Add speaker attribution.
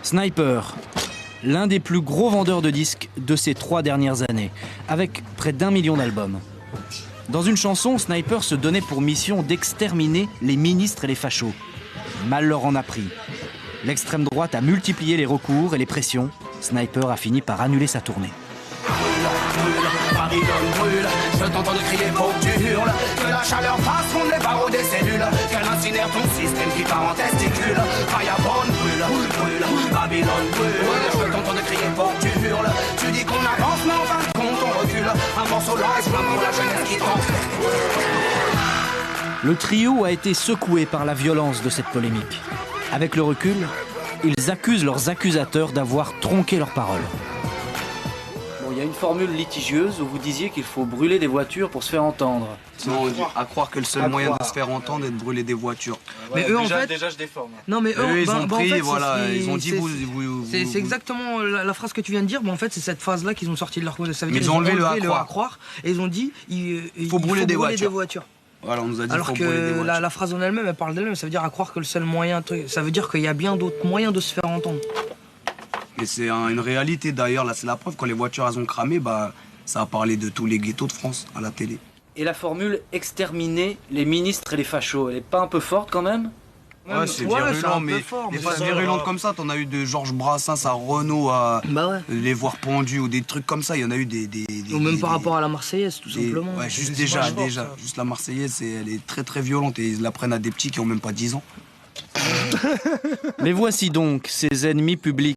Speaker 1: Sniper, l'un des plus gros vendeurs de disques de ces 3 dernières années, avec près d'1 million d'albums. Dans une chanson, Sniper se donnait pour mission d'exterminer les ministres et les fachos. Mal leur en a pris. L'extrême droite a multiplié les recours et les pressions. Sniper a fini par annuler sa tournée.
Speaker 2: Babylone brûle, je t'entends de crier faut que tu hurles, que la chaleur passe fondre les barreaux des cellules, qu'elle incinère ton système qui part en testicule. Firebone brûle, Babylone brûle, je t'entends de crier faut que tu hurles, tu dis qu'on avance mais en fin de compte on recule, un morceau lent explose pour la jeunesse qui tente.
Speaker 1: Le trio a été secoué par la violence de cette polémique. Avec le recul, ils accusent leurs accusateurs d'avoir tronqué leurs paroles. Il y a une formule litigieuse où vous disiez qu'il faut brûler des voitures pour se faire entendre.
Speaker 3: Non, à croire que le seul moyen de se faire entendre est de brûler des voitures.
Speaker 4: Ouais, mais eux
Speaker 5: déjà,
Speaker 4: en fait...
Speaker 5: déjà je déforme.
Speaker 4: Non mais eux,
Speaker 3: ils ont pris,
Speaker 4: en fait,
Speaker 3: voilà, ils ont dit
Speaker 4: c'est exactement la phrase que tu viens de dire, mais en fait c'est cette phrase là qu'ils ont sorti de leur... Ça veut dire
Speaker 3: ils ont enlevé le
Speaker 4: à croire et ils ont dit il
Speaker 3: faut brûler des voitures.
Speaker 4: Voilà,
Speaker 3: on nous a dit
Speaker 4: alors
Speaker 3: faut
Speaker 4: que
Speaker 3: brûler des voitures.
Speaker 4: la phrase en elle-même, elle parle d'elle-même, ça veut dire à croire que le seul moyen, ça veut dire qu'il y a bien d'autres moyens de se faire entendre.
Speaker 3: Mais c'est une réalité d'ailleurs, là c'est la preuve, quand les voitures elles ont cramé, bah ça a parlé de tous les ghettos de France à la télé.
Speaker 1: Et la formule exterminer les ministres et les fachos, elle est pas un peu forte quand même?
Speaker 3: Ouais, c'est virulent, mais des phrases virulentes comme ça, t'en as eu de Georges Brassens à Renaud à les voir pendus ou des trucs comme ça, il y en a eu des
Speaker 4: ou même par rapport à la Marseillaise, tout simplement.
Speaker 3: Ouais, juste déjà, juste la Marseillaise, elle est très très violente et ils la prennent à des petits qui ont même pas 10 ans.
Speaker 1: Mais voici donc ces ennemis publics